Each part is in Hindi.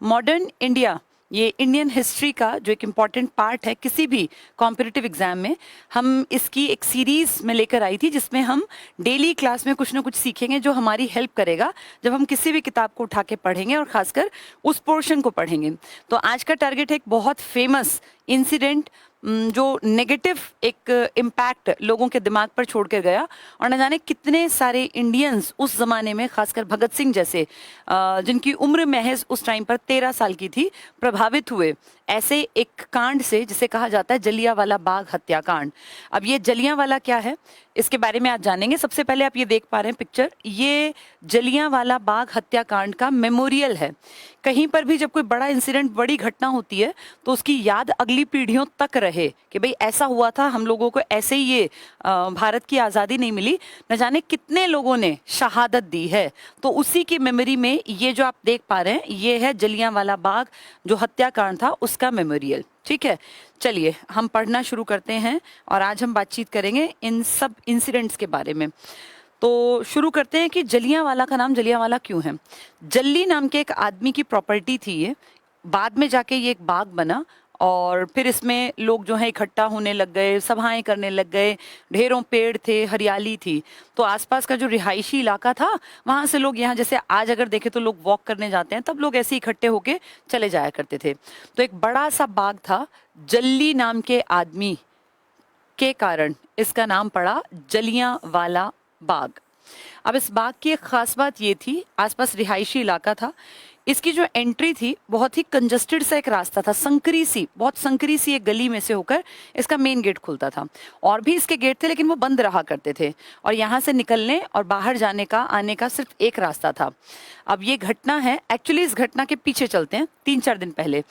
मॉडर्न इंडिया, ये इंडियन हिस्ट्री का जो एक इम्पॉर्टेंट पार्ट है किसी भी कॉम्पिटिटिव एग्जाम में, हम इसकी एक सीरीज में लेकर आई थी जिसमें हम डेली क्लास में कुछ ना कुछ सीखेंगे जो हमारी हेल्प करेगा जब हम किसी भी किताब को उठा के पढ़ेंगे और खासकर उस पोर्शन को पढ़ेंगे। तो आज का टारगेट है एक बहुत फेमस इंसिडेंट जो नेगेटिव एक इम्पैक्ट लोगों के दिमाग पर छोड़ कर गया, और न जाने कितने सारे इंडियंस उस जमाने में, खासकर भगत सिंह जैसे जिनकी उम्र महज उस टाइम पर 13 साल की थी, प्रभावित हुए ऐसे एक कांड से जिसे कहा जाता है जलियांवाला बाग हत्याकांड। अब ये जलियांवाला क्या है इसके बारे में आज जानेंगे। सबसे पहले आप ये देख पा रहे हैं पिक्चर, ये जलियांवाला बाग हत्याकांड का मेमोरियल है। कहीं पर भी जब कोई बड़ा इंसिडेंट, बड़ी घटना होती है तो उसकी याद अगली पीढ़ियों तक रहे कि भाई ऐसा हुआ था, हम लोगों को ऐसे ही ये भारत की आज़ादी नहीं मिली, न जाने कितने लोगों ने शहादत दी है। तो उसी की मेमोरी में ये जो आप देख पा रहे हैं ये है जलियांवाला बाग जो हत्याकांड था उसका मेमोरियल। ठीक है, चलिए हम पढ़ना शुरू करते हैं और आज हम बातचीत करेंगे इन सब इंसिडेंट्स के बारे में। तो शुरू करते हैं कि जलियांवाला का नाम जलियांवाला क्यों है। जल्ली नाम के एक आदमी की प्रॉपर्टी थी ये, बाद में जाके ये एक बाग बना और फिर इसमें लोग जो है इकट्ठा होने लग गए, सभाएं करने लग गए, ढेरों पेड़ थे, हरियाली थी। तो आसपास का जो रिहायशी इलाका था वहां से लोग, यहाँ जैसे आज अगर देखें तो लोग वॉक करने जाते हैं, तब लोग ऐसे इकट्ठे होके चले जाया करते थे। तो एक बड़ा सा बाग था, जल्ली नाम के आदमी के कारण इसका नाम पड़ा जलियांवाला बाग। अब इस बाग की एक खास बात ये थी, आसपास रिहायशी इलाका था, इसकी जो एंट्री थी बहुत ही कंजस्टेड सा एक रास्ता था, संकरी सी, बहुत संकरी सी एक गली में से होकर इसका मेन गेट खुलता था। और भी इसके गेट थे लेकिन वो बंद रहा करते थे, और यहाँ से निकलने और बाहर जाने का, आने का सिर्फ एक रास्ता था। अब ये घटना है, एक्चुअली इस घटना के पीछे चलते हैं 3-4 दिन पहले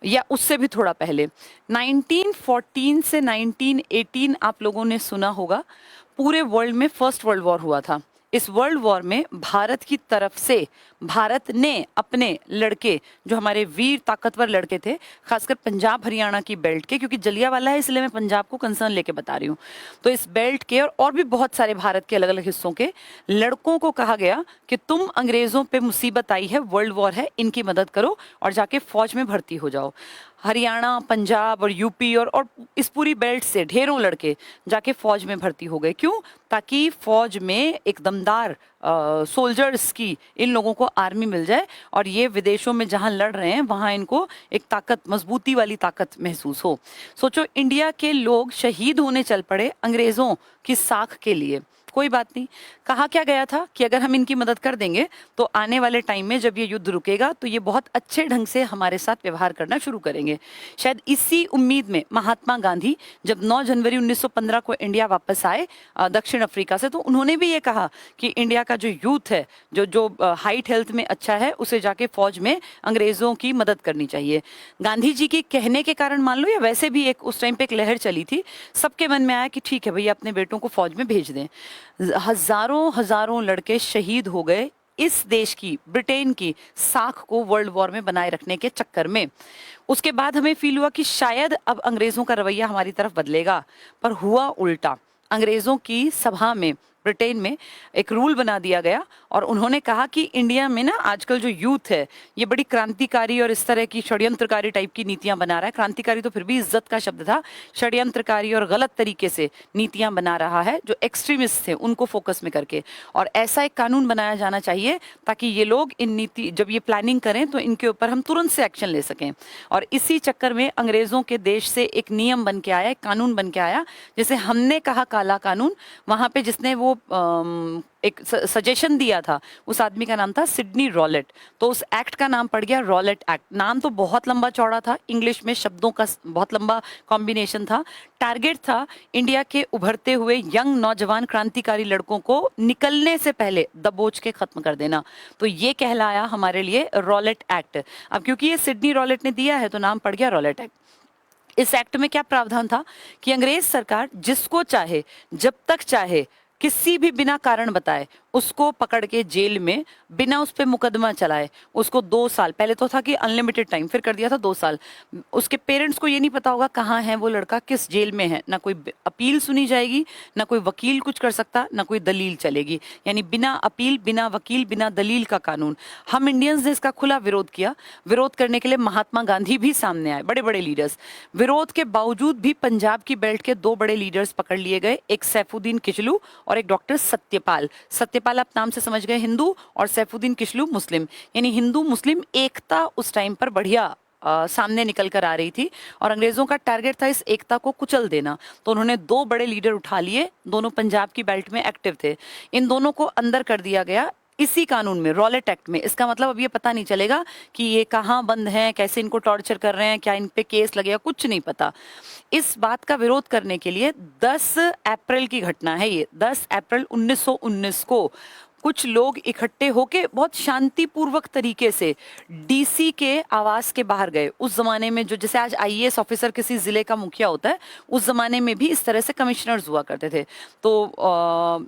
या उससे भी थोड़ा पहले। 1914 से 1918 आप लोगों ने सुना होगा, पूरे वर्ल्ड में फर्स्ट वर्ल्ड वॉर हुआ था। इस वर्ल्ड वॉर में भारत की तरफ से भारत ने अपने लड़के, जो हमारे वीर ताकतवर लड़के थे, खासकर पंजाब हरियाणा की बेल्ट के, क्योंकि जलियांवाला है इसलिए मैं पंजाब को कंसर्न लेके बता रही हूँ, तो इस बेल्ट के और भी बहुत सारे भारत के अलग अलग हिस्सों के लड़कों को कहा गया कि तुम, अंग्रेजों पे मुसीबत आई है, वर्ल्ड वॉर है, इनकी मदद करो और जाके फौज में भर्ती हो जाओ। हरियाणा, पंजाब और यूपी और इस पूरी बेल्ट से ढेरों लड़के जाके फौज में भर्ती हो गए। क्यों? ताकि फौज में एक दमदार सोल्जर्स की, इन लोगों को आर्मी मिल जाए और ये विदेशों में जहां लड़ रहे हैं वहां इनको एक ताकत, मजबूती वाली ताकत महसूस हो। सोचो, इंडिया के लोग शहीद होने चल पड़े अंग्रेजों की साख के लिए। कोई बात नहीं, कहा क्या गया था कि अगर हम इनकी मदद कर देंगे तो आने वाले टाइम में जब ये युद्ध रुकेगा तो ये बहुत अच्छे ढंग से हमारे साथ व्यवहार करना शुरू करेंगे। शायद इसी उम्मीद में महात्मा गांधी जब 9 जनवरी 1915 को इंडिया वापस आए दक्षिण अफ्रीका से, तो उन्होंने भी ये कहा कि इंडिया का जो यूथ है, जो हाइट हेल्थ में अच्छा है, उसे जाके फौज में अंग्रेजों की मदद करनी चाहिए। गांधी जी के कहने के कारण मान लो, या वैसे भी एक उस टाइम पे एक लहर चली थी, सबके मन में आया कि ठीक है भैया, अपने बेटों को फौज में भेज दें। हजारों हजारों लड़के शहीद हो गए इस देश की, ब्रिटेन की साख को वर्ल्ड वॉर में बनाए रखने के चक्कर में। उसके बाद हमें फील हुआ कि शायद अब अंग्रेजों का रवैया हमारी तरफ बदलेगा, पर हुआ उल्टा। अंग्रेजों की सभा में ब्रिटेन में एक रूल बना दिया गया और उन्होंने कहा कि इंडिया में ना आजकल जो यूथ है ये बड़ी क्रांतिकारी और इस तरह की षड्यंत्रकारी टाइप की नीतियां बना रहा है। क्रांतिकारी तो फिर भी इज्जत का शब्द था, षड्यंत्रकारी और गलत तरीके से नीतियां बना रहा है, जो एक्सट्रीमिस्ट थे उनको फोकस में करके। और ऐसा एक कानून बनाया जाना चाहिए ताकि ये लोग इन नीति, जब ये प्लानिंग करें तो इनके ऊपर हम तुरंत से एक्शन ले सकें। और इसी चक्कर में अंग्रेजों के देश से एक नियम बन के आया, एक कानून बन के आया, जैसे हमने कहा काला कानून, वहां पे जिसने वो एक सजेशन दिया था उस आदमी का नाम था सिडनी रॉलेट। तो उस एक्ट का नाम पड़ गया रॉलेट एक्ट। नाम तो बहुत लंबा चौड़ा था, इंग्लिश में शब्दों का बहुत लंबा कॉम्बिनेशन था। टारगेट था इंडिया के उभरते हुए यंग नौजवान क्रांतिकारी लड़कों को निकलने से पहले दबोच के खत्म कर देना। तो ये कहलाया हमारे लिए रॉलेट एक्ट। अब क्योंकि ये सिडनी रॉलेट ने दिया है तो नाम पड़ गया रॉलेट एक्ट। इस एक्ट में क्या प्रावधान था कि अंग्रेज सरकार जिसको चाहे, जब तक चाहे किसी भी बिना कारण बताए उसको पकड़ के जेल में, बिना उस पे मुकदमा चलाए उसको 2 साल, पहले तो था कि अनलिमिटेड टाइम, फिर कर दिया था 2 साल। उसके पेरेंट्स को ये नहीं पता होगा कहाँ है वो लड़का, किस जेल में है, ना कोई अपील सुनी जाएगी, ना कोई वकील कुछ कर सकता, ना कोई दलील चलेगी। यानी बिना अपील, बिना वकील, बिना दलील का कानून। हम इंडियंस ने इसका खुला विरोध किया। विरोध करने के लिए महात्मा गांधी भी सामने आए, बड़े बड़े लीडर्स। विरोध के बावजूद भी पंजाब की बेल्ट के 2 बड़े लीडर्स पकड़ लिए गए, एक सैफुद्दीन किचलू और एक डॉक्टर सत्यपाल। सत्यपाल आप नाम से समझ गए हिंदू, और सैफुद्दीन किचलू मुस्लिम। यानी हिंदू मुस्लिम एकता उस टाइम पर बढ़िया सामने निकल कर आ रही थी, और अंग्रेजों का टारगेट था इस एकता को कुचल देना। तो उन्होंने 2 बड़े लीडर उठा लिए, दोनों पंजाब की बेल्ट में एक्टिव थे। इन दोनों को अंदर कर दिया गया इसी कानून में, रॉलेट एक्ट में। इसका मतलब अब ये पता नहीं चलेगा कि ये कहाँ बंद हैं, कैसे इनको टॉर्चर कर रहे हैं, क्या इन पे केस लगेगा, कुछ नहीं पता। इस बात का विरोध करने के लिए 10 अप्रैल की घटना है ये, 10 अप्रैल 1919 को कुछ लोग इकट्ठे होके बहुत शांतिपूर्वक तरीके से डीसी के आवास के बाहर गए। उस जमाने में जो, जैसे आज आईएएस ऑफिसर किसी जिले का मुखिया होता है, उस जमाने में भी इस तरह से कमिश्नर्स हुआ करते थे। तो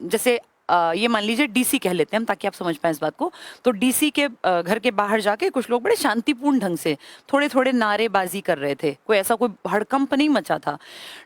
जैसे ये मान लीजिए डीसी कह लेते हैं हम, ताकि आप समझ पाए इस बात को। तो डीसी के घर के बाहर जाके कुछ लोग बड़े शांतिपूर्ण ढंग से थोड़े थोड़े नारेबाजी कर रहे थे, कोई ऐसा कोई हड़कंप नहीं मचा था।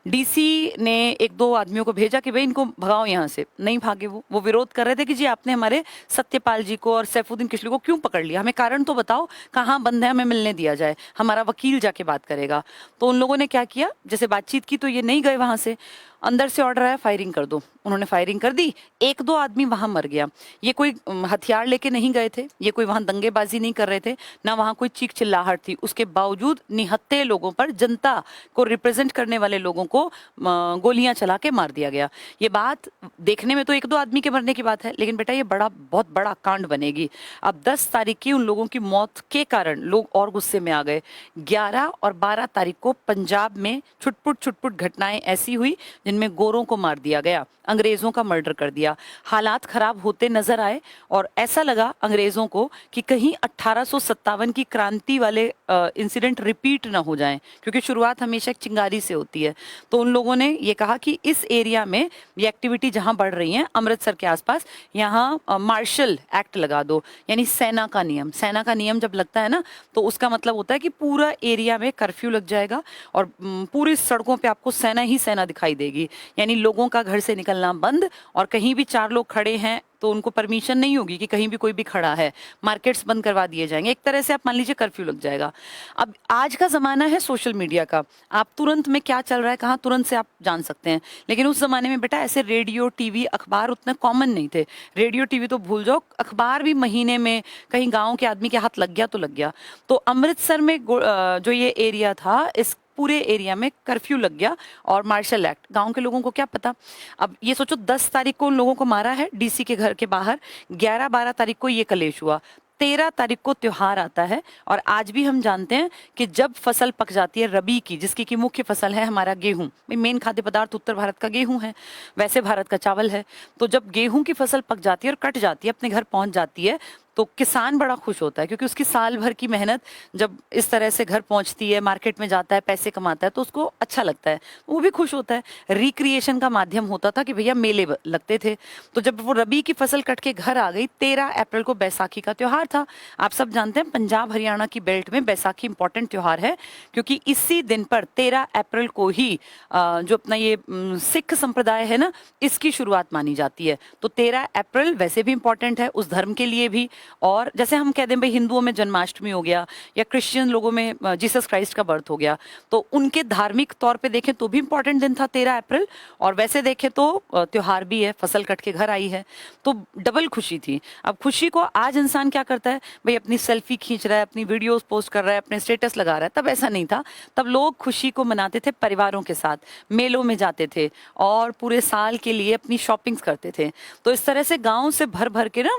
डीसी ने 1-2 आदमियों को भेजा कि भाई इनको भगाओ यहाँ से। नहीं भागे, वो विरोध कर रहे थे कि जी आपने हमारे सत्यपाल जी को और सैफुद्दीन किचलू को क्यों पकड़ लिया, हमें कारण तो बताओ, कहाँ बंद है, हमें मिलने दिया जाए, हमारा वकील जाके बात करेगा। तो उन लोगों ने क्या किया, जैसे बातचीत की, तो ये नहीं गए वहां से। अंदर से ऑर्डर आया फायरिंग कर दो, उन्होंने फायरिंग कर दी। 1-2 आदमी वहां मर गया। ये कोई हथियार लेके नहीं गए थे, ये कोई वहां दंगेबाजी नहीं कर रहे थे, ना वहां कोई चीख चिल्लाहट थी। उसके बावजूद निहत्थे लोगों पर, जनता को रिप्रेजेंट करने वाले लोगों को गोलियां चला के मार दिया गया। ये बात देखने में तो 1-2 आदमी के मरने की बात है, लेकिन बेटा ये बहुत बड़ा कांड बनेगी। अब 10 तारीख की उन लोगों की मौत के कारण लोग और गुस्से में आ गए। 11 और 12 तारीख को पंजाब में छुटपुट घटनाएं ऐसी हुई जिनमें गोरों को मार दिया गया, अंग्रेजों का मर्डर कर दिया। हालात खराब होते नजर आए, और ऐसा लगा अंग्रेजों को कि कहीं 1857 की क्रांति वाले इंसिडेंट रिपीट ना हो जाएं, क्योंकि शुरुआत हमेशा एक चिंगारी से होती है। तो उन लोगों ने ये कहा कि इस एरिया में ये एक्टिविटी जहां बढ़ रही है, अमृतसर के आसपास, यहाँ मार्शल एक्ट लगा दो, यानी सेना का नियम। सेना का नियम जब लगता है ना, तो उसका मतलब होता है कि पूरा एरिया में कर्फ्यू लग जाएगा, और पूरी सड़कों पे आपको सेना ही सेना दिखाई देगी। यानी लोगों का घर से निकलना बंद, और कहीं भी 4 लोग खड़े हैं तो उनको परमिशन नहीं होगी कि कहीं भी कोई भी खड़ा है। मार्केट्स बंद करवा दिए जाएंगे, एक तरह से आप मान लीजिए कर्फ्यू लग जाएगा। अब आज का जमाना है सोशल मीडिया का, आप तुरंत में क्या चल रहा है कहाँ, तुरंत से आप जान सकते हैं। लेकिन उस जमाने में बेटा ऐसे रेडियो टीवी अखबार उतने कॉमन नहीं थे। रेडियो टीवी तो भूल जाओ, अखबार भी महीने में कहीं गाँव के आदमी के हाथ लग गया तो लग गया। तो अमृतसर में जो ये एरिया था, इस पूरे एरिया में कर्फ्यू लग गया, और मार्शल एक्ट। गांव के लोगों को क्या पता। अब ये सोचो, 10 तारीख को उन लोगों को मारा है डीसी के घर के बाहर, 11-12 तारीख को ये कलेश हुआ, 13 तारीख को त्योहार आता है। और आज भी हम जानते हैं कि जब फसल पक जाती है रबी की, जिसकी की मुख्य फसल है हमारा गेहूं, मेन खाद्य पदार्थ उत्तर भारत का गेहूं है, वैसे भारत का चावल है। तो जब गेहूं की फसल पक जाती है और कट जाती है, अपने घर पहुंच जाती है, तो किसान बड़ा खुश होता है, क्योंकि उसकी साल भर की मेहनत जब इस तरह से घर पहुंचती है, मार्केट में जाता है, पैसे कमाता है, तो उसको अच्छा लगता है, वो भी खुश होता है। रिक्रिएशन का माध्यम होता था कि भैया मेले लगते थे। तो जब वो रबी की फसल कट के घर आ गई, 13 अप्रैल को बैसाखी का त्योहार था। आप सब जानते हैं पंजाब हरियाणा की बेल्ट में बैसाखी इंपॉर्टेंट त्योहार है, क्योंकि इसी दिन पर 13 अप्रैल को ही जो अपना ये सिख संप्रदाय है ना, इसकी शुरुआत मानी जाती है। तो 13 अप्रैल वैसे भी इंपॉर्टेंट है उस धर्म के लिए भी। और जैसे हम कह दें भाई हिंदुओं में जन्माष्टमी हो गया, या क्रिश्चियन लोगों में जीसस क्राइस्ट का बर्थ हो गया, तो उनके धार्मिक तौर पे देखें तो भी इंपॉर्टेंट दिन था 13 अप्रैल। और वैसे देखें तो त्योहार भी है, फसल कट के घर आई है, तो डबल खुशी थी। अब खुशी को आज इंसान क्या करता है, भाई अपनी सेल्फी खींच रहा है, अपनी वीडियोस पोस्ट कर रहा है, अपने स्टेटस लगा रहा है। तब ऐसा नहीं था, तब लोग खुशी को मनाते थे परिवारों के साथ, मेलों में जाते थे, और पूरे साल के लिए अपनी शॉपिंग्स करते थे। तो इस तरह से गाँव से भर भर के ना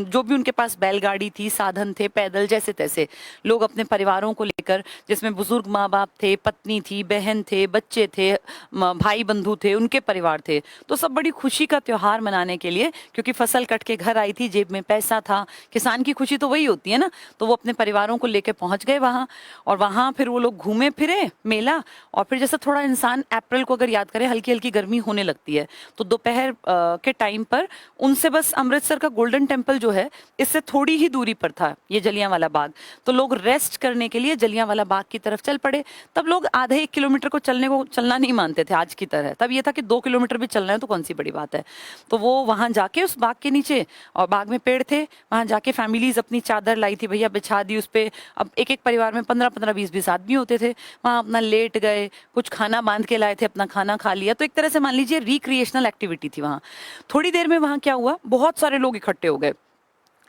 जो भी उनके जिनके पास बैलगाड़ी थी, साधन थे, पैदल जैसे तैसे लोग अपने परिवारों को लेकर, जिसमें बुजुर्ग माँ बाप थे, पत्नी थी, बहन थे, बच्चे थे, भाई बंधु थे, उनके परिवार थे, तो सब बड़ी खुशी का त्योहार मनाने के लिए, क्योंकि फसल कट के घर आई थी, जेब में पैसा था, किसान की खुशी तो वही होती है ना, तो वो अपने परिवारों को लेके पहुंच गए वहां। और वहां फिर वो लोग घूमे फिरे मेला, और फिर जैसे थोड़ा इंसान अप्रैल को अगर याद करे, हल्की हल्की गर्मी होने लगती है, तो दोपहर के टाइम पर उनसे बस अमृतसर का गोल्डन टेम्पल जो है, इससे थोड़ी ही दूरी पर था ये जलियांवाला बाग, तो लोग रेस्ट करने के लिए जलियांवाला बाग की तरफ चल पड़े। तब लोग आधे 1 किलोमीटर को चलना नहीं मानते थे आज की तरह, तब ये था कि 2 किलोमीटर भी चलना है तो कौन सी बड़ी बात है। तो वो वहां जाके उस बाग के नीचे, और बाग में पेड़ थे, वहां जाके फैमिलीज अपनी चादर लाई थी भैया, बिछा दी उस पे। अब एक एक परिवार में 15-15, 20-20 आदमी होते थे, वहां अपना लेट गए, कुछ खाना बांध के लाए थे, अपना खाना खा लिया। तो एक तरह से मान लीजिए रिक्रिएशनल एक्टिविटी थी वहां। थोड़ी देर में वहां क्या हुआ, बहुत सारे लोग इकट्ठे हो गए।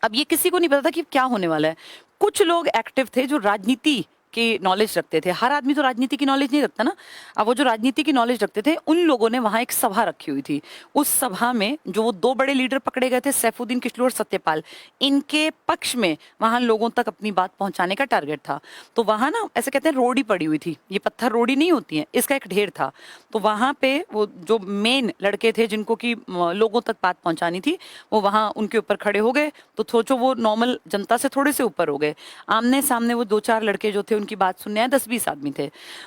अब ये किसी को नहीं पता था कि क्या होने वाला है। कुछ लोग एक्टिव थे जो राजनीति की नॉलेज रखते थे, हर आदमी तो राजनीति की नॉलेज नहीं रखता ना। अब वो जो राजनीति की नॉलेज रखते थे, उन लोगों ने वहां एक सभा रखी हुई थी। उस सभा में जो वो 2 बड़े लीडर पकड़े गए थे, सैफुद्दीन किचलू और सत्यपाल, इनके पक्ष में वहां लोगों तक अपनी बात पहुंचाने का टारगेट था। तो वहां ना ऐसे कहते हैं रोड़ी पड़ी हुई थी, ये पत्थर रोड़ी नहीं होती है, इसका एक ढेर था। तो वहां पे वो जो मेन लड़के थे जिनको की लोगों तक बात पहुंचानी थी, वो वहां उनके ऊपर खड़े हो गए। तो सोचो वो नॉर्मल जनता से थोड़े से ऊपर हो गए। आमने सामने वो 2-4 लड़के जो थे, उनकी बात सुनने आए 10-20 आदमी थे,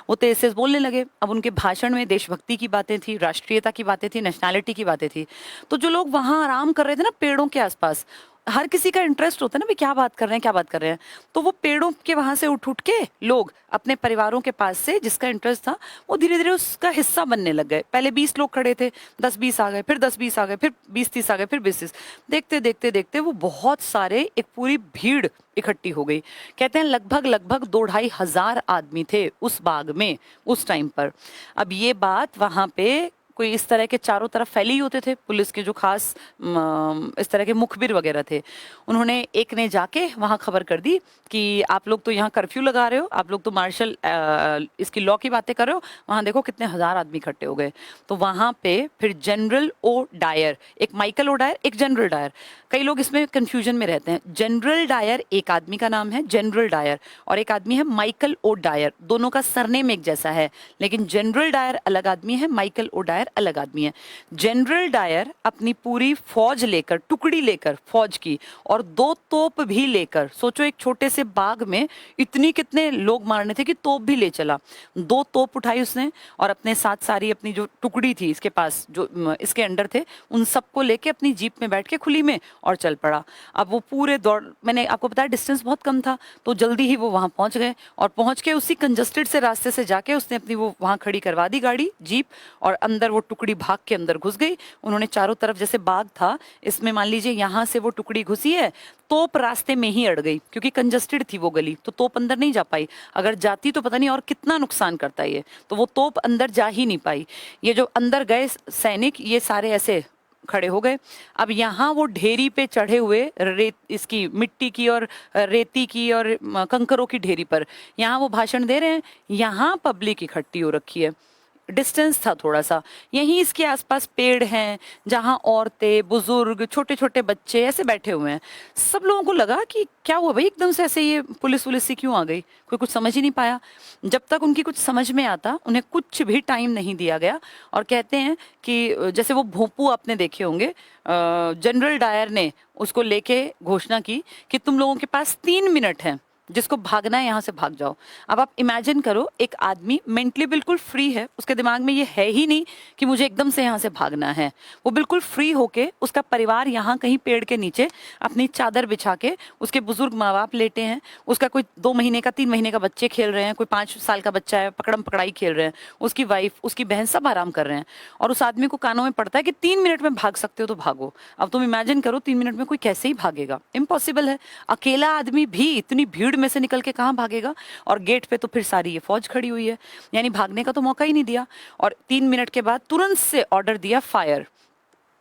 वो तेज से बोलने लगे। अब उनके भाषण में देशभक्ति की बातें थी, राष्ट्रीयता की बातें थी, नेशनैलिटी की बातें थी। तो जो लोग वहां आराम कर रहे थे ना पेड़ों के आसपास, हर किसी का इंटरेस्ट होता है ना, भी क्या बात कर रहे हैं, क्या बात कर रहे हैं। तो वो पेड़ों के वहां से उठ उठ के लोग अपने परिवारों के पास से, जिसका इंटरेस्ट था, वो धीरे धीरे उसका हिस्सा बनने लग गए। पहले 20 लोग खड़े थे, 10-20 आ गए, फिर 10-20 आ गए, फिर 20-30 आ गए, फिर 20-30। देखते देखते देखते वो बहुत सारे, एक पूरी भीड़ इकट्ठी हो गई। कहते हैं लगभग लगभग 2-2.5 हजार आदमी थे उस बाग में उस टाइम पर। अब ये बात वहां पे कोई इस तरह के चारों तरफ फैले ही होते थे, पुलिस के जो खास इस तरह के मुखबिर वगैरह थे, उन्होंने एक ने जाके वहां खबर कर दी कि आप लोग तो यहाँ कर्फ्यू लगा रहे हो, आप लोग तो मार्शल इसकी लॉ की बातें कर रहे हो, वहां देखो कितने हजार आदमी इकट्ठे हो गए। तो वहां पे फिर जनरल ओ डायर, एक माइकल ओ डायर, एक जनरल डायर, कई लोग इसमें कंफ्यूजन में रहते हैं। जनरल डायर एक आदमी का नाम है, जनरल डायर, और एक आदमी है माइकल ओ डायर, दोनों का सरनेम एक जैसा है, लेकिन जनरल डायर अलग आदमी है, माइकल ओ डायर अलग आदमी है। जनरल डायर अपनी पूरी फौज लेकर, टुकड़ी लेकर फौज की, और 2 तोप भी लेकर, सोचो एक छोटे से बाग में इतनी कितने लोग मारने थे कि तोप भी ले चला। 2 तोप उठाई उसने, और अपने साथ सारी अपनी जो टुकड़ी थी इसके पास, जो इसके अंडर थे, उन सबको लेके अपनी जीप में बैठ के खुली में और चल पड़ा। अब वो पूरे दौड़, मैंने आपको बताया डिस्टेंस बहुत कम था, तो जल्दी ही वो वहां पहुंच गए, और पहुंच के उसी कंजस्टेड से रास्ते से जाके उसने अपनी वो वहां खड़ी करवा दी गाड़ी, जीप, और अंदर वो टुकड़ी भाग के अंदर घुस गई। उन्होंने चारों तरफ, जैसे बाग था इसमें, मान लीजिए यहाँ से वो टुकड़ी घुसी है, तोप रास्ते में ही अड़ गई, क्योंकि कंजस्टेड थी वो गली, तो तोप अंदर नहीं जा पाई। अगर जाती तो पता नहीं और कितना नुकसान करता ये, तो वो तोप अंदर जा ही नहीं पाई। ये जो अंदर गए सैनिक, ये सारे ऐसे खड़े हो गए। अब यहाँ वो ढेरी पे चढ़े हुए, रेत, इसकी मिट्टी की और रेती की और कंकरों की ढेरी पर यहाँ वो भाषण दे रहे हैं। यहाँ पब्लिक इकट्ठी हो रखी है, डिस्टेंस था थोड़ा सा, यहीं इसके आसपास पेड़ हैं जहां औरतें, बुजुर्ग, छोटे छोटे बच्चे ऐसे बैठे हुए हैं। सब लोगों को लगा कि क्या हुआ भाई, एकदम से ऐसे ये पुलिस वुलिस से क्यों आ गई, कोई कुछ समझ ही नहीं पाया। जब तक उनकी कुछ समझ में आता, उन्हें कुछ भी टाइम नहीं दिया गया। और कहते हैं कि जैसे वो भोंपू आपने देखे होंगे, जनरल डायर ने उसको लेके घोषणा की कि तुम लोगों के पास 3 मिनट हैं, जिसको भागना है यहाँ से भाग जाओ। अब आप इमेजिन करो, एक आदमी मेंटली बिल्कुल फ्री है, उसके दिमाग में ये है ही नहीं कि मुझे एकदम से यहाँ से भागना है। वो बिल्कुल फ्री होके, उसका परिवार यहाँ कहीं पेड़ के नीचे अपनी चादर बिछा के, उसके बुजुर्ग माँ बाप लेटे हैं, उसका कोई 2 महीने का 3 महीने का बच्चे खेल रहे हैं, कोई 5 साल का बच्चा है पकड़म पकड़ाई खेल रहे हैं, उसकी वाइफ, उसकी बहन, सब आराम कर रहे हैं। और उस आदमी को कानों में पड़ता है कि 3 मिनट में भाग सकते हो तो भागो। अब तुम इमेजिन करो 3 मिनट में कोई कैसे ही भागेगा, इम्पॉसिबल है। अकेला आदमी भी इतनी भीड़ में से निकल के कहां भागेगा, और गेट पे तो फिर सारी ये फौज खड़ी हुई है, यानी भागने का तो मौका ही नहीं दिया। और 3 मिनट के बाद तुरंत से ऑर्डर दिया फायर।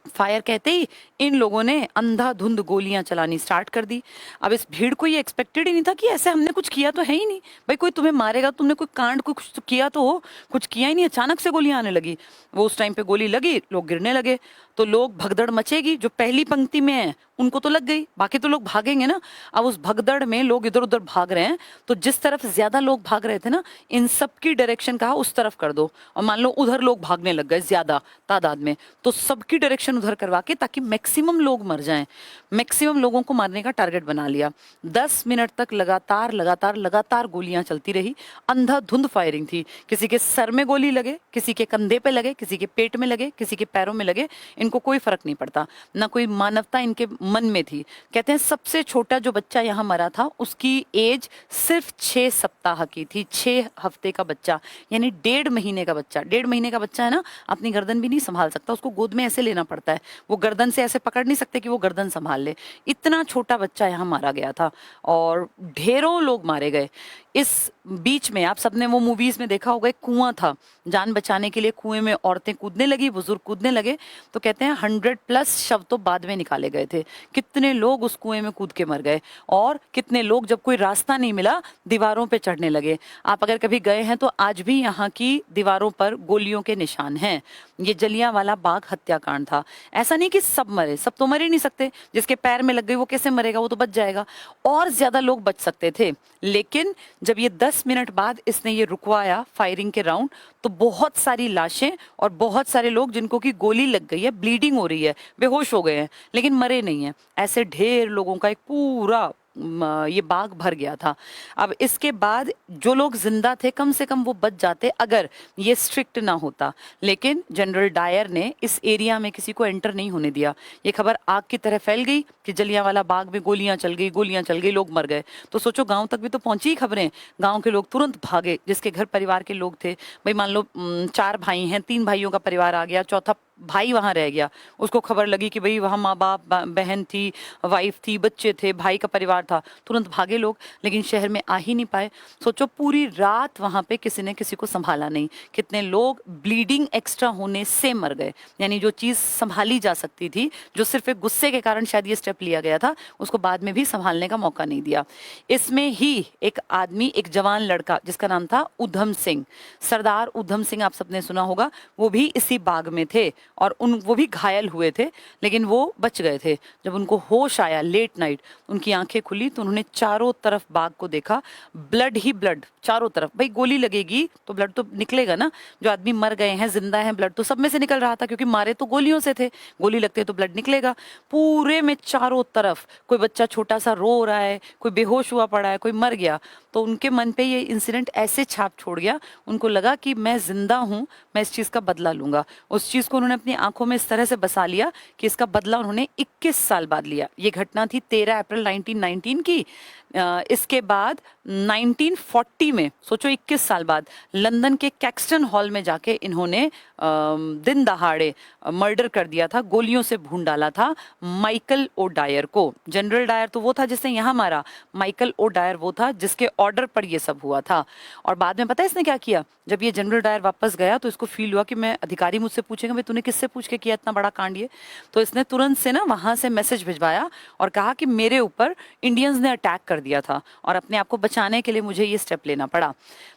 फायर कहते ही इन लोगों ने अंधाधुंध गोलियां चलानी स्टार्ट कर दी। अब इस भीड़ को ये एक्सपेक्टेड ही नहीं था कि ऐसे हमने कुछ किया तो है ही नहीं भाई, कोई तुम्हें मारेगा, तुमने कोई कांड, कुछ तो किया तो हो, कुछ किया ही नहीं, अचानक से गोलियां आने लगी। वो उस टाइम पे गोली लगी, लोग गिरने लगे। तो लोग भगदड़ मचेगी, जो पहली पंक्ति में है उनको तो लग गई, बाकी तो लोग भागेंगे ना। अब उस भगदड़ में लोग इधर उधर भाग रहे हैं, तो जिस तरफ ज्यादा लोग भाग रहे थे ना, इन सब की डायरेक्शन कहा उस तरफ कर दो, और मान लो उधर लोग भागने लग गए ज्यादा तादाद में, तो सबकी डायरेक्शन उधर करवा के ताकि मैक्सिमम लोग मर जाएं, मैक्सिमम लोगों को मारने का टारगेट बना लिया। 10 मिनट तक लगातार लगातार लगातार गोलियां चलती रही, अंधाधुंध फायरिंग थी। किसी के सर में गोली लगे, किसी के कंधे पे लगे, किसी के पेट में लगे, किसी के पैरों में लगे, इनको कोई फर्क नहीं पड़ता, ना कोई मानवता इनके मन में थी। कहते हैं सबसे छोटा जो बच्चा यहाँ मरा था उसकी एज सिर्फ 6 सप्ताह की थी, 6 हफ्ते का बच्चा, यानी 1.5 महीने का बच्चा। 1.5 महीने का बच्चा है ना, अपनी गर्दन भी नहीं संभाल सकता, उसको गोद में ऐसे लेना पड़ता है, वो गर्दन से ऐसे पकड़ नहीं सकते कि वो गर्दन संभाल ले। इतना छोटा बच्चा यहाँ मारा गया था और ढेरों लोग मारे गए। इस बीच में आप सबने वो मूवीज में देखा होगा, एक कुआं था, जान बचाने के लिए कुएं में औरतें कूदने लगी, बुजुर्ग कूदने लगे, तो कहते हैं 100+ शव तो बाद में निकाले गए थे। कितने लोग उस कुएं में कूद के मर गए, और कितने लोग जब कोई रास्ता नहीं मिला दीवारों पे चढ़ने लगे। आप अगर कभी गए हैं तो आज भी यहाँ की दीवारों पर गोलियों के निशान हैं। ये जलियांवाला बाग हत्याकांड था। ऐसा नहीं कि सब मरे, सब तो मर ही नहीं सकते, जिसके पैर में लग गई वो कैसे मरेगा, वो तो बच जाएगा। और ज्यादा लोग बच सकते थे, लेकिन जब ये 10 मिनट बाद इसने ये रुकवाया फायरिंग के राउंड, तो बहुत सारी लाशें और बहुत सारे लोग जिनको की गोली लग गई है, ब्लीडिंग हो रही है, बेहोश हो गए हैं, लेकिन मरे नहीं है, ऐसे ढेर लोगों का एक पूरा ये बाग भर गया था। अब इसके बाद जो लोग जिंदा थे कम से कम वो बच जाते अगर ये स्ट्रिक्ट ना होता, लेकिन जनरल डायर ने इस एरिया में किसी को एंटर नहीं होने दिया। ये खबर आग की तरह फैल गई कि जलियांवाला बाग में गोलियां चल गई, गोलियां चल गई, लोग मर गए। तो सोचो गांव तक भी तो पहुंची ही खबरें, गांव के लोग तुरंत भागे, जिसके घर परिवार के लोग थे। भाई मान लो 4 भाई हैं, 3 भाइयों का परिवार आ गया, चौथा भाई वहां रह गया, उसको खबर लगी कि भाई वहां माँ बाप, बहन थी, वाइफ थी, बच्चे थे, भाई का परिवार था, तुरंत भागे लोग, लेकिन शहर में आ ही नहीं पाए। सोचो पूरी रात वहां पे किसी ने किसी को संभाला नहीं, कितने लोग ब्लीडिंग एक्स्ट्रा होने से मर गए, यानी जो चीज संभाली जा सकती थी, जो सिर्फ एक गुस्से के कारण शायद ये स्टेप लिया गया था, उसको बाद में भी संभालने का मौका नहीं दिया। इसमें ही एक आदमी, एक जवान लड़का जिसका नाम था उधम सिंह, सरदार उधम सिंह, आप सबने सुना होगा, वो भी इसी बाग में थे, और वो भी घायल हुए थे, लेकिन वो बच गए थे। जब उनको होश आया लेट नाइट, उनकी आंखें खुली तो उन्होंने चारों तरफ बाग को देखा, ब्लड ही ब्लड चारों तरफ। भाई गोली लगेगी तो ब्लड तो निकलेगा ना, जो आदमी मर गए हैं, जिंदा हैं, ब्लड तो सब में से निकल रहा था, क्योंकि मारे तो गोलियों से थे, गोली लगते तो ब्लड निकलेगा। पूरे में चारों तरफ कोई बच्चा छोटा सा रो रहा है, कोई बेहोश हुआ पड़ा है, कोई मर गया। तो उनके मन पे ये इंसिडेंट ऐसे छाप छोड़ गया, उनको लगा कि मैं जिंदा हूं, मैं इस चीज का बदला लूंगा। उस चीज को उन्होंने अपनी आंखों में इस तरह से बसा लिया कि इसका बदला उन्होंने 21 साल बाद लिया। ये घटना थी 13 अप्रैल 1919 की। इसके बाद 1940 में, सोचो 21 साल बाद, लंदन के कैक्सटन हॉल में जाके इन्होंने दिन दहाड़े मर्डर कर दिया था, गोलियों से भून डाला था माइकल ओ डायर को। जनरल डायर तो वो था जिसने यहाँ मारा, माइकल ओ डायर वो था जिसके ऑर्डर पर ये सब हुआ था। और बाद में पता है इसने क्या किया, जब ये जनरल डायर वापस गया तो इसको फील हुआ कि मैं, अधिकारी मुझसे पूछेंगे भाई तूने किससे पूछ के किया इतना बड़ा कांड ये, तो इसने तुरंत से ना वहां से मैसेज भिजवाया और कहा कि मेरे ऊपर इंडियंस ने अटैक कर दिया था और अपने आप को बचाने के लिए मुझे ये स्टेप लेना पड़ा।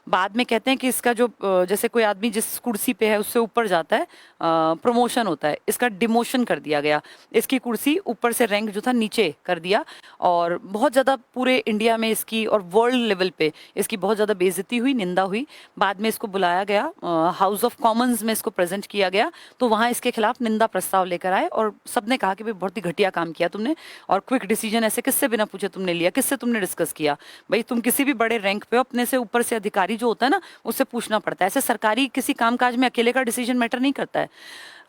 बाद में कहते हैं कि इसका जो, जैसे कोई आदमी जिस कुर्सी पे है उससे ऊपर जाता है, प्रमोशन होता है, इसका डिमोशन कर दिया गया, इसकी कुर्सी ऊपर से रैंक जो था नीचे कर दिया, और बहुत ज़्यादा पूरे इंडिया में इसकी और वर्ल्ड लेवल पे इसकी बहुत ज़्यादा बेइज्जती हुई, निंदा हुई। बाद में इसको बुलाया गया, हाउस ऑफ कॉमन्स में इसको प्रेजेंट किया गया, तो वहाँ इसके खिलाफ निंदा प्रस्ताव लेकर आए और सबने कहा कि भाई बहुत ही घटिया काम किया तुमने, और क्विक डिसीजन ऐसे किससे बिना पूछे तुमने लिया, किससे तुमने डिस्कस किया। भाई तुम किसी भी बड़े रैंक पे हो, अपने से ऊपर से अधिकारी जो होता है ना उससे पूछना पड़ता है, ऐसे सरकारी किसी कामकाज में अकेले का डिसीजन मैटर नहीं करता है।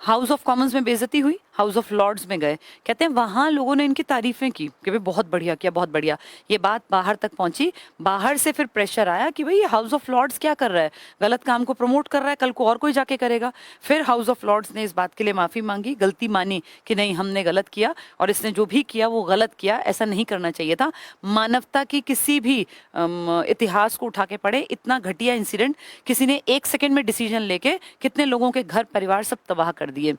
हाउस ऑफ कॉमन्स में बेइज्जती हुई, हाउस ऑफ लॉर्ड्स में गए, कहते हैं वहां लोगों ने इनकी तारीफें की कि भाई बहुत बढ़िया किया, बहुत बढ़िया। ये बात बाहर तक पहुंची, बाहर से फिर प्रेशर आया कि भाई ये हाउस ऑफ लॉर्ड्स क्या कर रहा है, गलत काम को प्रमोट कर रहा है, कल को और कोई जाके करेगा। फिर हाउस ऑफ लॉर्ड्स ने इस बात के लिए माफी मांगी, गलती मानी कि नहीं हमने गलत किया और इसने जो भी किया वो गलत किया, ऐसा नहीं करना चाहिए था। मानवता की किसी भी इतिहास को उठा के पढ़े, इतना घटिया इंसिडेंट, किसी ने 1 सेकेंड में डिसीजन लेके कितने लोगों के घर परिवार सब तबाह कर दिए।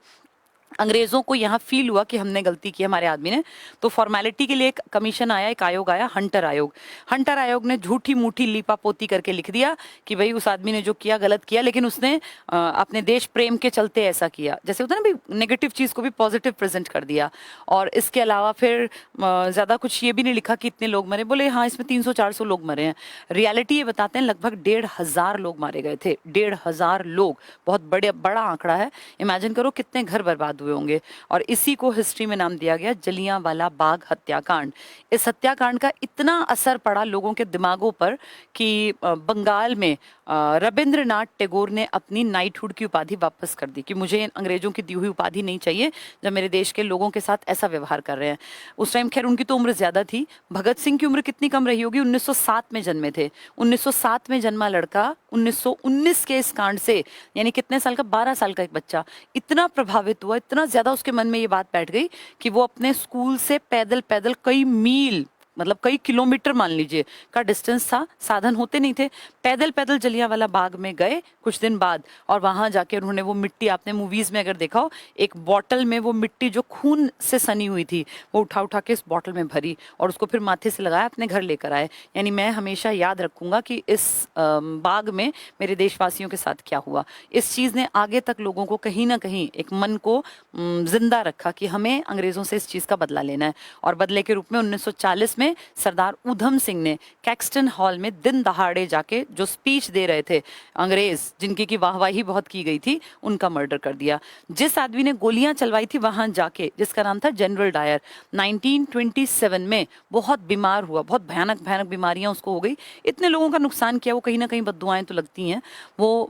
अंग्रेजों को यहाँ फील हुआ कि हमने गलती की, हमारे आदमी ने, तो फॉर्मेलिटी के लिए एक कमीशन आया, एक आयोग आया, हंटर आयोग। हंटर आयोग ने झूठी मूठी लीपापोती करके लिख दिया कि भाई उस आदमी ने जो किया गलत किया, लेकिन उसने अपने देश प्रेम के चलते ऐसा किया। जैसे होता है ना भाई, नेगेटिव चीज को भी पॉजिटिव प्रेजेंट कर दिया। और इसके अलावा फिर ज्यादा कुछ ये भी नहीं लिखा कि इतने लोग मरे, बोले हाँ इसमें 300-400 लोग मरे हैं। रियलिटी ये बताते हैं लगभग 1,500 लोग मारे गए थे। 1,500 लोग, बहुत बड़ा आंकड़ा है। इमेजिन करो कितने घर बर्बाद हुए होंगे। और इसी को हिस्ट्री में नाम दिया गया जलियांवाला बाग हत्याकांड। इस हत्याकांड का इतना असर पड़ा लोगों के दिमागों पर कि बंगाल में रविंद्रनाथ टैगोर ने अपनी नाइटहुड की उपाधि वापस कर दी कि मुझे अंग्रेजों की दी हुई उपाधि नहीं चाहिए जब मेरे देश के लोगों के साथ ऐसा व्यवहार कर रहे हैं। उस टाइम खैर उनकी तो उम्र ज्यादा थी। भगत सिंह की उम्र कितनी कम रही होगी, 1907 में जन्मे थे। 1907 में जन्मा लड़का 1919 के इस कांड से, यानी कितने साल का, 12 साल का एक बच्चा, इतना प्रभावित हुआ, इतना ज्यादा उसके मन में ये बात बैठ गई कि वो अपने स्कूल से पैदल पैदल कई मील, मतलब कई किलोमीटर मान लीजिए का डिस्टेंस था, साधन होते नहीं थे, पैदल पैदल जलियांवाला बाग में गए कुछ दिन बाद। और वहां जाके उन्होंने वो मिट्टी, आपने मूवीज में अगर देखा हो, एक बॉटल में वो मिट्टी जो खून से सनी हुई थी वो उठा उठा के इस बॉटल में भरी और उसको फिर माथे से लगाया, अपने घर लेकर आए। यानी मैं हमेशा याद रखूंगा कि इस बाग में मेरे देशवासियों के साथ क्या हुआ। इस चीज ने आगे तक लोगों को कहीं ना कहीं एक मन को जिंदा रखा कि हमें अंग्रेजों से इस चीज का बदला लेना है। और बदले के रूप में 1940 में सरदार ऊधम सिंह ने कैक्सटन हॉल में दिन दहाड़े जाके जो स्पीच दे रहे थे अंग्रेज, जिनकी की वाहवाही बहुत की गई थी, उनका मर्डर कर दिया। जिस आदमी ने गोलियां चलवाई थी वहां जाके, जिसका नाम था जनरल डायर, 1927 में बहुत बीमार हुआ, बहुत भयानक भयानक बीमारियां उसको हो गई, इतने लोगों का नुकसान किया, वो कहीं ना कहीं बद्दुआएं तो लगती हैं, वो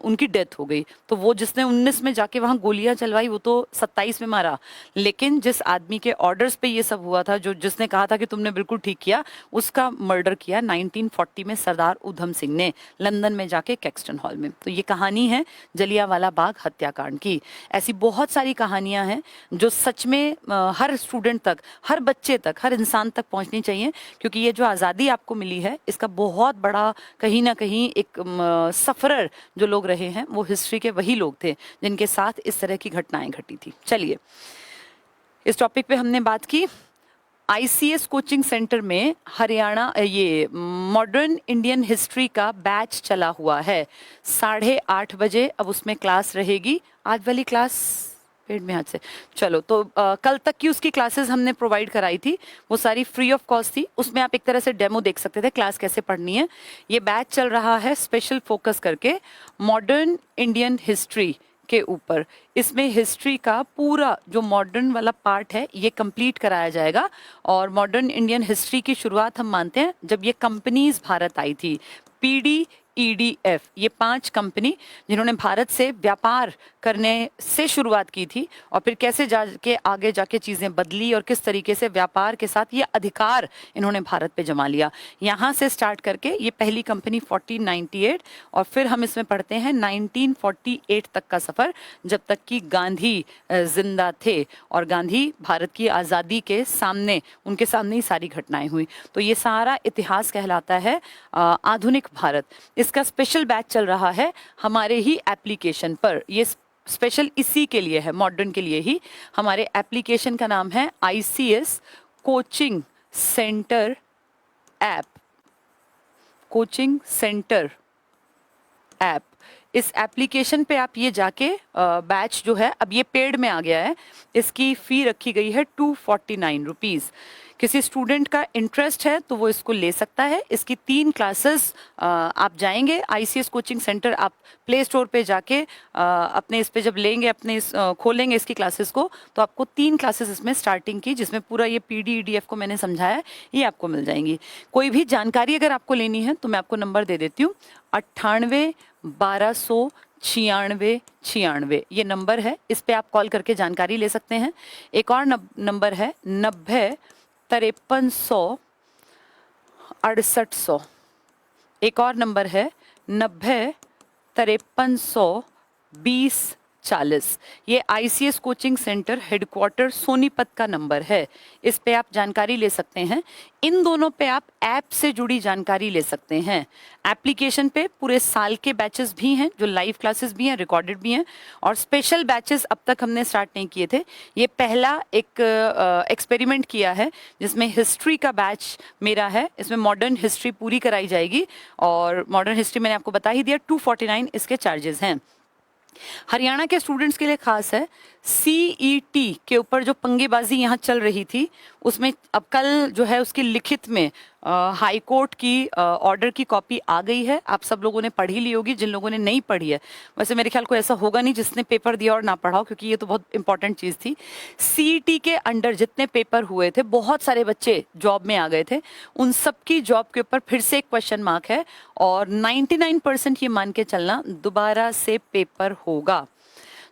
उनकी डेथ हो गई। तो वो जिसने 19 में जाके वहां गोलियां चलवाई वो तो 27 में मारा, लेकिन जिस आदमी के ऑर्डर्स पे ये सब हुआ था, जो जिसने कहा था कि तुमने बिल्कुल ठीक किया, उसका मर्डर किया 1940 में सरदार ऊधम सिंह ने, लंदन में जाके कैक्सटन हॉल में। तो ये कहानी है जलियांवाला बाग हत्याकांड की। ऐसी बहुत सारी कहानियां हैं जो सच में हर स्टूडेंट तक, हर बच्चे तक, हर इंसान तक पहुंचनी चाहिए, क्योंकि ये जो आज़ादी आपको मिली है इसका बहुत बड़ा कहीं ना कहीं एक सफरर जो लोग रहे हैं वो हिस्ट्री के वही लोग थे जिनके साथ इस तरह की घटनाएं घटी थी। चलिए, इस टॉपिक पे हमने बात की। आईसीएस कोचिंग सेंटर में हरियाणा, ये मॉडर्न इंडियन हिस्ट्री का बैच चला हुआ है 8:30 बजे। अब उसमें क्लास रहेगी, आज वाली क्लास पेड़ में हाथ से, चलो तो कल तक की उसकी क्लासेस हमने प्रोवाइड कराई थी, वो सारी फ्री ऑफ कॉस्ट थी। उसमें आप एक तरह से डेमो देख सकते थे क्लास कैसे पढ़नी है। ये बैच चल रहा है स्पेशल फोकस करके मॉडर्न इंडियन हिस्ट्री के ऊपर। इसमें हिस्ट्री का पूरा जो मॉडर्न वाला पार्ट है ये कंप्लीट कराया जाएगा। और मॉडर्न इंडियन हिस्ट्री की शुरुआत हम मानते हैं जब ये कंपनीज भारत आई थी, पीडी, ईडीएफ, ये 5 कंपनी जिन्होंने भारत से व्यापार करने से शुरुआत की थी और फिर कैसे जाके आगे जाके चीजें बदली और किस तरीके से व्यापार के साथ ये अधिकार इन्होंने भारत पे जमा लिया। यहाँ से स्टार्ट करके ये पहली कंपनी 1498 और फिर हम इसमें पढ़ते हैं 1948 तक का सफर, जब तक कि गांधी जिंदा थे और गांधी भारत की आज़ादी के सामने, उनके सामने ही सारी घटनाएं हुई। तो ये सारा इतिहास कहलाता है आधुनिक भारत। इसका स्पेशल बैच चल रहा है हमारे ही एप्लीकेशन पर। ये स्पेशल इसी के लिए है, मॉडर्न के लिए ही। हमारे एप्लीकेशन का नाम है ICS coaching centre app, coaching centre app. इस एप्लीकेशन पे आप ये जाके बैच जो है, अब ये पेड में आ गया है, इसकी फी रखी गई है 249 रुपीज़। किसी स्टूडेंट का इंटरेस्ट है तो वो इसको ले सकता है। इसकी 3 क्लासेस आप जाएंगे आईसीएस कोचिंग सेंटर, आप प्ले स्टोर पे जाके अपने इस पे जब लेंगे, अपने खोलेंगे इसकी क्लासेस को, तो आपको 3 क्लासेस इसमें स्टार्टिंग की, जिसमें पूरा ये पीडीईडीएफ को मैंने समझाया, ये आपको मिल जाएंगी। कोई भी जानकारी अगर आपको लेनी है तो मैं आपको नंबर दे देती हूँ, 98-1296-96, ये नंबर है, इस पे आप कॉल करके जानकारी ले सकते हैं। एक और नंबर है 90-53-6800, एक और नंबर है 90-53-20 40। ये ICS coaching centre headquarter Sonipat का नंबर है। इस पे आप जानकारी ले सकते हैं। इन दोनों पे आप ऐप से जुड़ी जानकारी ले सकते हैं। एप्लीकेशन पे पूरे साल के बैचेस भी हैं, जो लाइव क्लासेस भी हैं, रिकॉर्डेड भी हैं, और स्पेशल बैचेस अब तक हमने स्टार्ट नहीं किए थे। ये पहला एक एक्सपेरिमेंट किया है जिसमें हिस्ट्री का बैच मेरा है। इसमें मॉडर्न हिस्ट्री पूरी कराई जाएगी, और मॉडर्न हिस्ट्री मैंने आपको बता ही दिया, 249 इसके चार्जेस हैं। हरियाणा के स्टूडेंट्स के लिए खास है। CET के ऊपर जो पंगेबाजी यहाँ चल रही थी, उसमें अब कल जो है उसकी लिखित में हाई कोर्ट की ऑर्डर की कॉपी आ गई है। आप सब लोगों ने पढ़ी ली होगी, जिन लोगों ने नहीं पढ़ी है। वैसे मेरे ख्याल को ऐसा होगा नहीं जिसने पेपर दिया और ना पढ़ा हो, क्योंकि ये तो बहुत इंपॉर्टेंट चीज़ थी। CET के अंडर जितने पेपर हुए थे, बहुत सारे बच्चे जॉब में आ गए थे, उन सबकी जॉब के ऊपर फिर से एक क्वेश्चन मार्क है, और 99% ये मान के चलना दोबारा से पेपर होगा।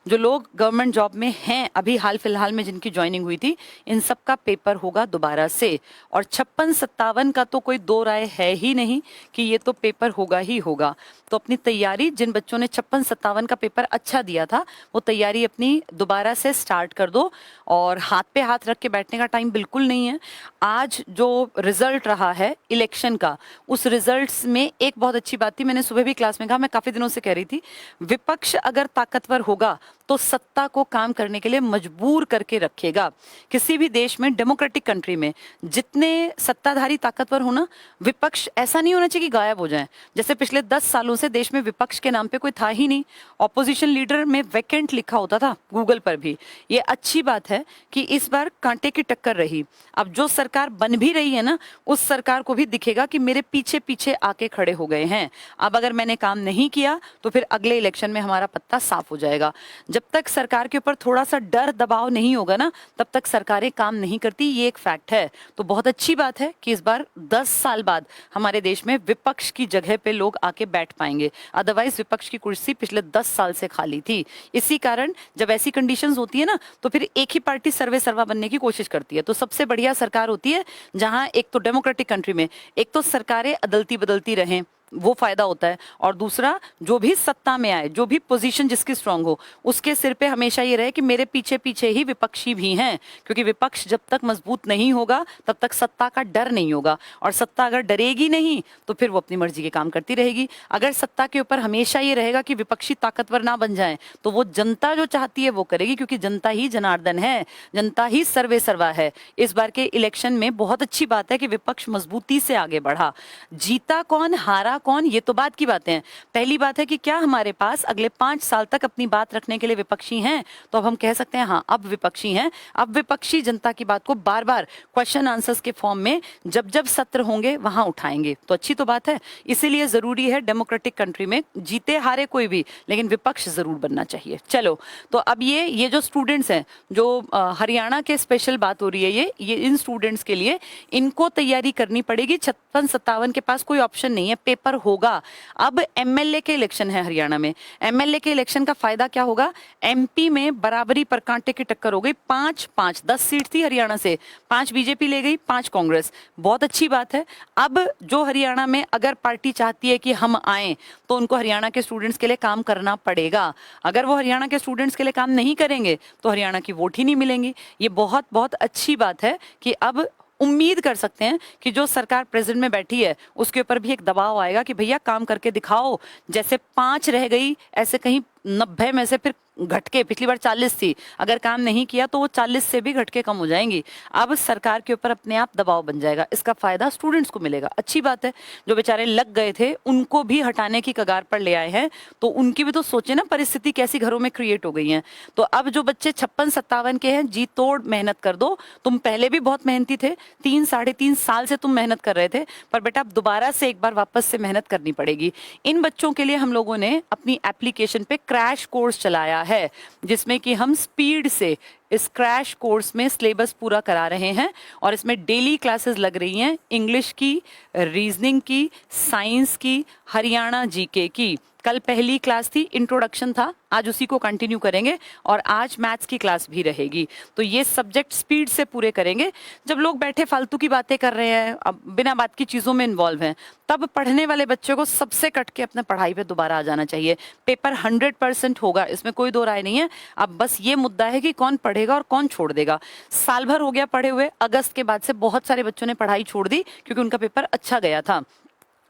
जो लोग गवर्नमेंट जॉब में हैं अभी हाल फिलहाल में, जिनकी ज्वाइनिंग हुई थी, इन सब का पेपर होगा दोबारा से। और 56-57 का तो कोई दो राय है ही नहीं कि ये तो पेपर होगा ही होगा। तो अपनी तैयारी, जिन बच्चों ने 56-57 का पेपर अच्छा दिया था, वो तैयारी अपनी दोबारा से स्टार्ट कर दो। और हाथ पे हाथ रख के बैठने का टाइम बिल्कुल नहीं है। आज जो रिजल्ट रहा है इलेक्शन का, उस रिजल्ट्स में एक बहुत अच्छी बात थी, मैंने सुबह भी क्लास में कहा, मैं काफी दिनों से कह रही थी, विपक्ष अगर ताकतवर होगा तो सत्ता को काम करने के लिए मजबूर करके रखेगा। किसी भी देश में, डेमोक्रेटिक कंट्री में, जितने सत्ताधारी ताकतवर हो ना, विपक्ष ऐसा नहीं होना चाहिए कि गायब हो जाए। जैसे पिछले 10 सालों से देश में विपक्ष के नाम पे कोई था ही नहीं। ऑपोजिशन लीडर में वैकेंट लिखा होता था गूगल पर भी। ये अच्छी बात है कि इस बार कांटे की टक्कर रही। अब जो सरकार बन भी रही है ना, उस सरकार को भी दिखेगा कि मेरे पीछे पीछे आके खड़े हो गए हैं। अब अगर मैंने काम नहीं किया तो फिर अगले इलेक्शन में हमारा पत्ता साफ हो जाएगा। जब तक सरकार के ऊपर थोड़ा सा डर दबाव नहीं होगा ना, तब तक सरकारें काम नहीं करती। ये एक फैक्ट है। तो बहुत अच्छी बात है कि इस बार 10 साल बाद हमारे देश में विपक्ष की जगह पे लोग आके बैठ पाएंगे। अदरवाइज विपक्ष की कुर्सी पिछले 10 साल से खाली थी। इसी कारण जब ऐसी कंडीशंस होती है ना, तो फिर एक ही पार्टी सर्वे सर्वा बनने की कोशिश करती है। तो सबसे बढ़िया सरकार होती है जहां एक तो डेमोक्रेटिक कंट्री में एक तो सरकारें अदलती बदलती रहें, वो फायदा होता है, और दूसरा जो भी सत्ता में आए, जो भी पोजीशन जिसकी स्ट्रांग हो, उसके सिर पे हमेशा ये रहे कि मेरे पीछे पीछे ही विपक्षी भी हैं। क्योंकि विपक्ष जब तक मजबूत नहीं होगा तब तक सत्ता का डर नहीं होगा, और सत्ता अगर डरेगी नहीं तो फिर वो अपनी मर्जी के काम करती रहेगी। अगर सत्ता के ऊपर हमेशा ये रहेगा कि विपक्षी ताकतवर ना बन जाए, तो वो जनता जो चाहती है वो करेगी, क्योंकि जनता ही जनार्दन है, जनता ही सर्वे सर्वा है। इस बार के इलेक्शन में बहुत अच्छी बात है कि विपक्ष मजबूती से आगे बढ़ा। जीता कौन, हारा कौन, ये तो बात की बातें हैं। पहली बात है कि क्या हमारे पास अगले 5 साल तक अपनी बात रखने के लिए विपक्षी हैं? तो अब हम कह सकते हैं हाँ, अब विपक्षी हैं। अब विपक्षी जनता की बात को बार बार क्वेश्चन आंसर्स के फॉर्म में जब जब सत्र होंगे वहां उठाएंगे। तो अच्छी तो बात है। इसीलिए जरूरी है डेमोक्रेटिक कंट्री में, जीते हारे कोई भी, लेकिन विपक्ष जरूर बनना चाहिए। चलो, तो अब ये जो स्टूडेंट्स हैं, जो हरियाणा के स्पेशल बात हो रही है, ये इन स्टूडेंट्स के लिए इनको तैयारी करनी पड़ेगी। 56-57 के पास कोई ऑप्शन नहीं है, पेपर होगा। अब MLA के इलेक्शन है हरियाणा में। MLA के इलेक्शन का फायदा क्या होगा? MP में बराबरी पर कांटे की टक्कर हो गई। 5-5 10 सीट थी हरियाणा से, 5 बीजेपी ले गई, 5 कांग्रेस। बहुत अच्छी बात है। अब जो हरियाणा में अगर पार्टी चाहती है कि हम आए, तो उनको हरियाणा के स्टूडेंट्स के लिए काम करना पड़ेगा। अगर वो हरियाणा के स्टूडेंट्स के लिए काम नहीं करेंगे तो हरियाणा की वोट ही नहीं मिलेंगी। ये बहुत बहुत अच्छी बात है कि अब उम्मीद कर सकते हैं कि जो सरकार प्रेजेंट में बैठी है उसके ऊपर भी एक दबाव आएगा कि भैया काम करके दिखाओ। जैसे 5 रह गई, ऐसे कहीं 90 में से फिर घटके, पिछली बार 40 थी, अगर काम नहीं किया तो वो 40 से भी घटके कम हो जाएंगी। अब सरकार के ऊपर अपने आप दबाव बन जाएगा। इसका फायदा स्टूडेंट्स को मिलेगा। अच्छी बात है। जो बेचारे लग गए थे उनको भी हटाने की कगार पर ले आए हैं, तो उनकी भी तो सोचे ना परिस्थिति कैसी घरों में क्रिएट हो गई है। तो अब जो बच्चे 56-57 के हैं, जी तोड़ मेहनत कर दो। तुम पहले भी बहुत मेहनती थे, 3-3.5 साल से तुम मेहनत कर रहे थे, पर बेटा अब दोबारा से एक बार वापस से मेहनत करनी पड़ेगी। इन बच्चों के लिए हम लोगों ने अपनी एप्लीकेशन पे क्रैश कोर्स चलाया है, जिसमें कि हम स्पीड से इस क्रैश कोर्स में सिलेबस पूरा करा रहे हैं, और इसमें डेली क्लासेस लग रही हैं, इंग्लिश की, रीजनिंग की, साइंस की, हरियाणा जीके की। कल पहली क्लास थी, इंट्रोडक्शन था, आज उसी को कंटिन्यू करेंगे और आज मैथ्स की क्लास भी रहेगी। तो ये सब्जेक्ट स्पीड से पूरे करेंगे। जब लोग बैठे फालतू की बातें कर रहे हैं, अब बिना बात की चीज़ों में इन्वॉल्व हैं, तब पढ़ने वाले बच्चों को सबसे कट के अपने पढ़ाई पे दोबारा आ जाना चाहिए। पेपर 100% होगा, इसमें कोई दो राय नहीं है। अब बस ये मुद्दा है कि कौन पढ़ेगा और कौन छोड़ देगा। साल भर हो गया पढ़े हुए, अगस्त के बाद से बहुत सारे बच्चों ने पढ़ाई छोड़ दी क्योंकि उनका पेपर अच्छा गया था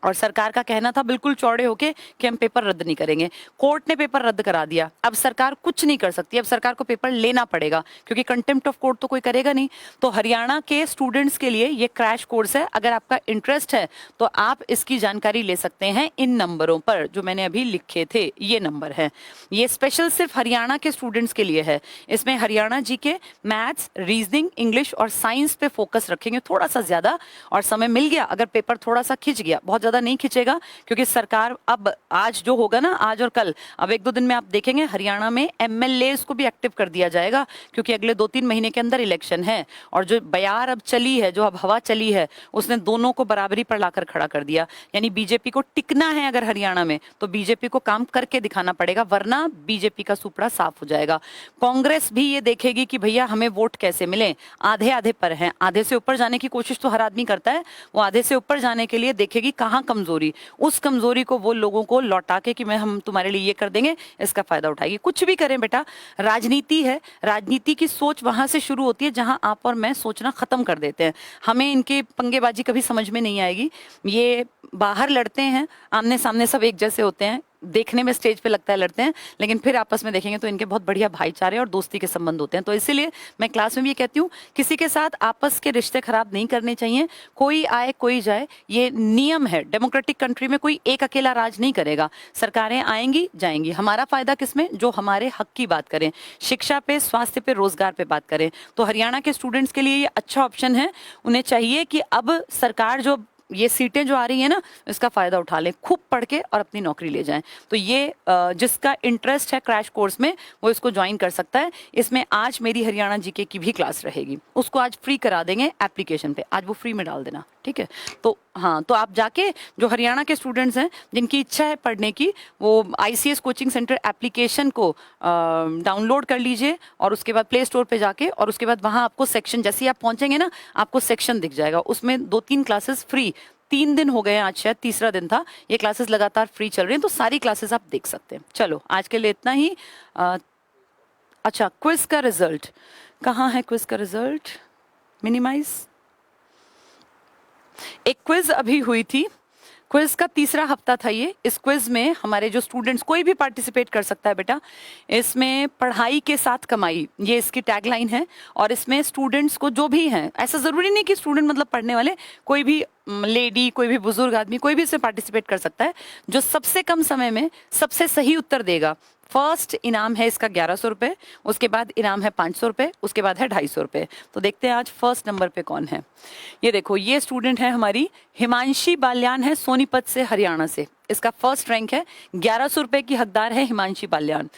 और सरकार का कहना था बिल्कुल चौड़े होके कि हम पेपर रद्द नहीं करेंगे। कोर्ट ने पेपर रद्द करा दिया। अब सरकार कुछ नहीं कर सकती, अब सरकार को पेपर लेना पड़ेगा क्योंकि कंटेम्प्ट ऑफ कोर्ट तो कोई करेगा नहीं। तो हरियाणा के स्टूडेंट्स के लिए ये क्रैश कोर्स है। अगर आपका इंटरेस्ट है तो आप इसकी जानकारी ले सकते हैं इन नंबरों पर जो मैंने अभी लिखे थे। ये नंबर है, ये स्पेशल सिर्फ हरियाणा के स्टूडेंट्स के लिए है। इसमें हरियाणा जी के मैथ्स, रीजनिंग, इंग्लिश और साइंस पे फोकस रखेंगे थोड़ा सा ज्यादा। और समय मिल गया, अगर पेपर थोड़ा सा खिंच गया, बहुत ज्यादा नहीं खिंचेगा क्योंकि सरकार अब आज जो होगा ना, आज और कल, अब 1-2 दिन में आप देखेंगे हरियाणा में एमएलए को भी एक्टिव कर दिया जाएगा क्योंकि अगले 2-3 महीने के अंदर इलेक्शन है। और जो बयार अब चली है, जो अब हवा चली है, उसने दोनों को बराबरी पर लाकर खड़ा कर दिया। यानी बीजेपी को टिकना है अगर हरियाणा में, तो बीजेपी को काम करके दिखाना पड़ेगा, वरना बीजेपी का सुपड़ा साफ हो जाएगा। कांग्रेस भी ये देखेगी कि भैया हमें वोट कैसे मिले, आधे आधे पर हैं। आधे से ऊपर जाने की कोशिश तो हर आदमी करता है, वो आधे से ऊपर जाने के लिए देखेगी कहाँ कमजोरी, उस कमजोरी को वो लोगों को लौटा के कि हम तुम्हारे लिए ये कर देंगे, इसका फायदा उठाएगी। कुछ भी करें बेटा, राजनीति है, राजनीति की सोच वहां से शुरू होती है जहां आप और मैं सोचना खत्म कर देते हैं। हमें इनके पंगेबाजी कभी समझ में नहीं आएगी। ये बाहर लड़ते हैं, आमने सामने सब एक जैसे होते हैं, देखने में स्टेज पे लगता है लड़ते हैं, लेकिन फिर आपस में देखेंगे तो इनके बहुत बढ़िया भाईचारे और दोस्ती के संबंध होते हैं। तो इसीलिए मैं क्लास में भी ये कहती हूँ, किसी के साथ आपस के रिश्ते खराब नहीं करने चाहिए। कोई आए कोई जाए, ये नियम है। डेमोक्रेटिक कंट्री में कोई एक अकेला राज नहीं करेगा, सरकारें आएंगी जाएंगी। हमारा फायदा किसमें? जो हमारे हक की बात करें, शिक्षा पे, स्वास्थ्य पे, रोजगार पे बात करें। तो हरियाणा के स्टूडेंट्स के लिए ये अच्छा ऑप्शन है। उन्हें चाहिए कि अब सरकार जो ये सीटें जो आ रही है ना, इसका फायदा उठा लें, खूब पढ़ के और अपनी नौकरी ले जाएं। तो ये जिसका इंटरेस्ट है क्रैश कोर्स में, वो इसको ज्वाइन कर सकता है। इसमें आज मेरी हरियाणा जीके की भी क्लास रहेगी, उसको आज फ्री करा देंगे एप्लीकेशन पे, आज वो फ्री में डाल देना, ठीक है? तो हाँ, तो आप जाके जो हरियाणा के स्टूडेंट्स हैं जिनकी इच्छा है पढ़ने की, वो आईसीएस कोचिंग सेंटर एप्लीकेशन को डाउनलोड कर लीजिए और उसके बाद प्ले स्टोर पे जाके, और उसके बाद वहाँ आपको सेक्शन, जैसे ही आप पहुंचेंगे ना, आपको सेक्शन दिख जाएगा, उसमें 2-3 क्लासेस फ्री, 3 दिन हो गए हैं, आज शायद तीसरा दिन था। ये क्लासेस लगातार फ्री चल रही हैं, तो सारी क्लासेस आप देख सकते हैं। चलो आज के लिए इतना ही। अच्छा, क्विज का रिजल्ट कहाँ है? क्विज का रिजल्ट मिनिमाइज। एक क्विज अभी हुई थी, क्विज का तीसरा हफ्ता था ये। इस क्विज में हमारे जो स्टूडेंट्स, कोई भी पार्टिसिपेट कर सकता है बेटा। इसमें पढ़ाई के साथ कमाई, ये इसकी टैगलाइन है। और इसमें स्टूडेंट्स को जो भी हैं, ऐसा जरूरी नहीं कि स्टूडेंट मतलब पढ़ने वाले, कोई भी लेडी, कोई भी बुजुर्ग आदमी, कोई भी इसमें पार्टिसिपेट कर सकता है। जो सबसे कम समय में सबसे सही उत्तर देगा, फर्स्ट इनाम है इसका 1100 रुपए, उसके बाद इनाम है 500 रुपए, उसके बाद है 250 रुपए। तो देखते हैं आज फर्स्ट नंबर पे कौन है। ये देखो, ये स्टूडेंट है हमारी हिमांशी बाल्यान, है सोनीपत से, हरियाणा से। इसका फर्स्ट रैंक है, 1100 रुपए की हकदार है हिमांशी बाल्यान।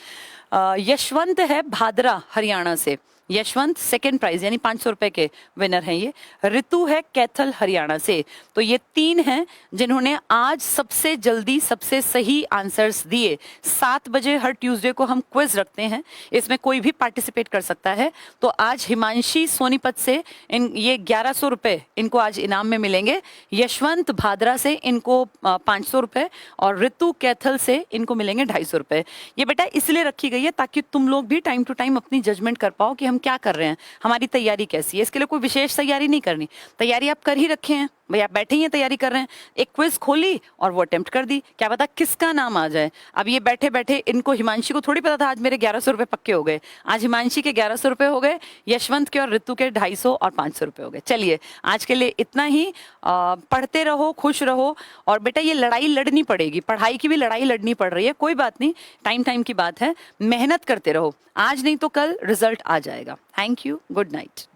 यशवंत है भादरा, हरियाणा से। यशवंत सेकंड प्राइज यानी 500 रुपए के विनर हैं ये। ऋतु है कैथल, हरियाणा से। तो ये 3 हैं जिन्होंने आज सबसे जल्दी सबसे सही आंसर्स दिए। 7 बजे हर ट्यूसडे को हम क्विज रखते हैं, इसमें कोई भी पार्टिसिपेट कर सकता है। तो आज हिमांशी सोनीपत से ये 1100 रुपए इनको आज इनाम में मिलेंगे। यशवंत भादरा से इनको 500 रुपए, और ऋतु कैथल से इनको मिलेंगे 250 रुपए। ये बेटा इसलिए रखी गई है ताकि तुम लोग भी टाइम टू टाइम अपनी जजमेंट कर पाओ कि हम क्या कर रहे हैं, हमारी तैयारी कैसी है। इसके लिए कोई विशेष तैयारी नहीं करनी, तैयारी आप कर ही रखे हैं भाई, आप बैठे ही हैं तैयारी कर रहे हैं। एक क्विज खोली और वो अटेम्प्ट कर दी, क्या पता किसका नाम आ जाए। अब ये बैठे बैठे, इनको, हिमांशी को थोड़ी पता था आज मेरे 1100 रुपए पक्के हो गए। आज हिमांशी के 1100 रुपए हो गए, यशवंत के और ऋतु के 250 और 500 रुपए हो गए। चलिए आज के लिए इतना ही। पढ़ते रहो, खुश रहो, और बेटा ये लड़ाई लड़नी पड़ेगी, पढ़ाई की भी लड़ाई लड़नी पड़ रही है, कोई बात नहीं, टाइम टाइम की बात है। मेहनत करते रहो, आज नहीं तो कल रिजल्ट आ जाएगा। Thank you, good night.